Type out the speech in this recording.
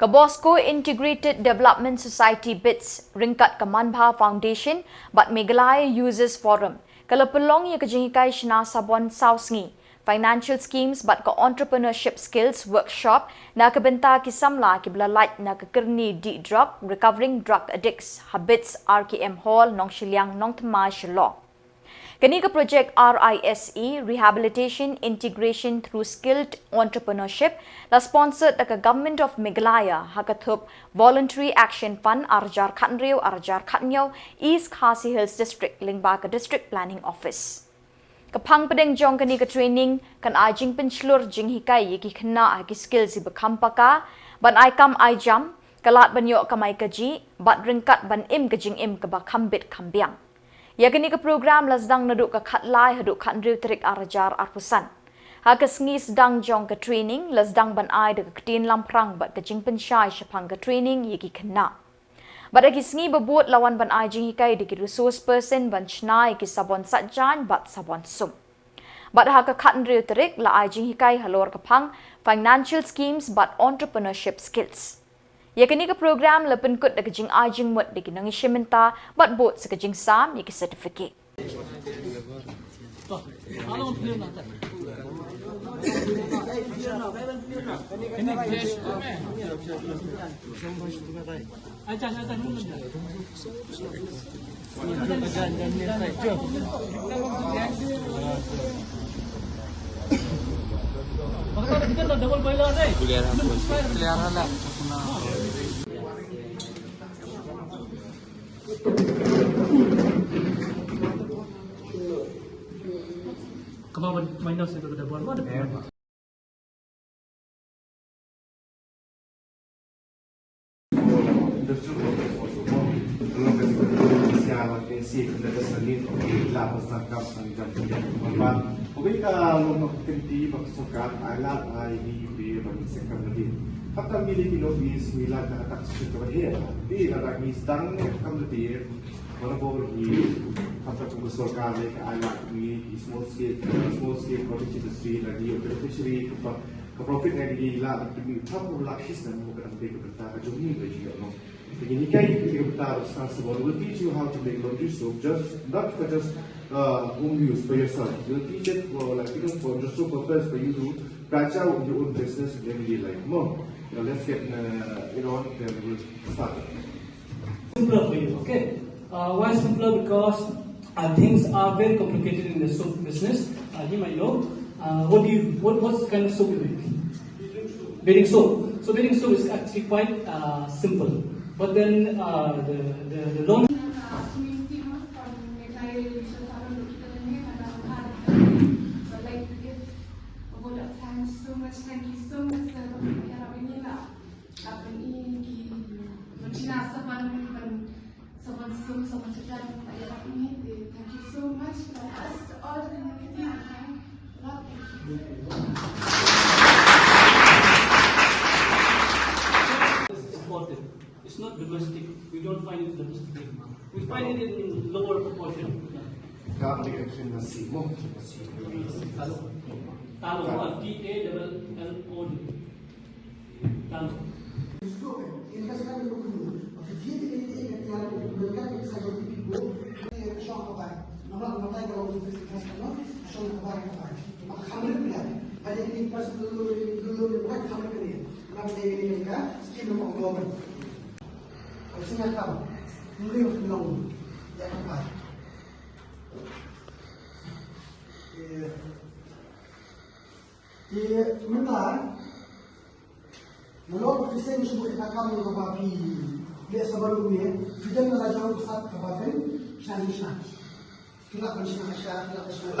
Donbosco Integrated Development Society bids ringkat ke Manbha Foundation but Meghalaya Users Forum. Kalau pelong ia kejing Hikai Shina Sabon Sausngi. Financial schemes but ke entrepreneurship skills workshop na kebentar ki Samla ki bela Lait na ke kerni di Drok recovering drug addicts habits RKM Hall nong Shillong nong Temai Shillong. Kini ke projek RISE Rehabilitation Integration through Skilled Entrepreneurship la sponsored ke Government of Meghalaya hakathup Voluntary Action Fund Arjar Khatnyau East Khasi Hills District lingba ke District Planning Office. Kapang pedeng jong kini ke training kan ajing pencelur jing Hikai ki kena ki skills ibe kampaka ban ai kam ai jam kalat banyok kamai kaji bat ringkat ban im kejing im ke ba kambit kambiang. Ya kini ke program lasdang naduk ke khatlai haduk khandriu terik arajar arpusan. Haka sengi sedang jong ke training lasdang ban ai de ketin lamprang bat kejing pensyai syapang ke training yeki kena. Bat agi sengi bebuat lawan ban ai jing Hikai de resource person ban chnai ki Sabon satjan bat Sabon sum. Bat haka khandriu terik la ai jing Hikai halor kapang financial schemes bat entrepreneurship skills. Ya kini ke program lepen kut de kejing ajing mut de kinang ishimenta bat bot se kejing sam ye ki certificate. Kemauan minus itu sudah buat ada. Hatta milik inobis milat na atak sa kabahiya. Di naragis dang kamlati marabor hi hatta kumusol kami ka anak ni small scale cottage industry lagi beneficiary ka profit na gila at tapo lakis na mo kadang big ka jumi ba jiyo no. Begini kay kita sa Sabon will teach you how to make laundry soap not for just home use for yourself. Will teach it for for just so purpose for you to branch out your own business in everyday life. More. Let's get on and we'll start. Simpler for you, okay? Why simpler? Because things are very complicated in the soap business. You might know. What kind of soap you make? Bathing soap. So bathing soap is actually quite simple. But then the long. Thank you so much. Thank you so much for us, all the community. It's important. It's not domestic. We don't find it domestic. We find it in lower proportion. Talo, T-A-L-L-O-D. Talo. Sementara menurut Kristen sebut akan mengapapi dia sebelum ini sudah melajar besar kebahagiaan syariah. Kita akan simak kita akan simak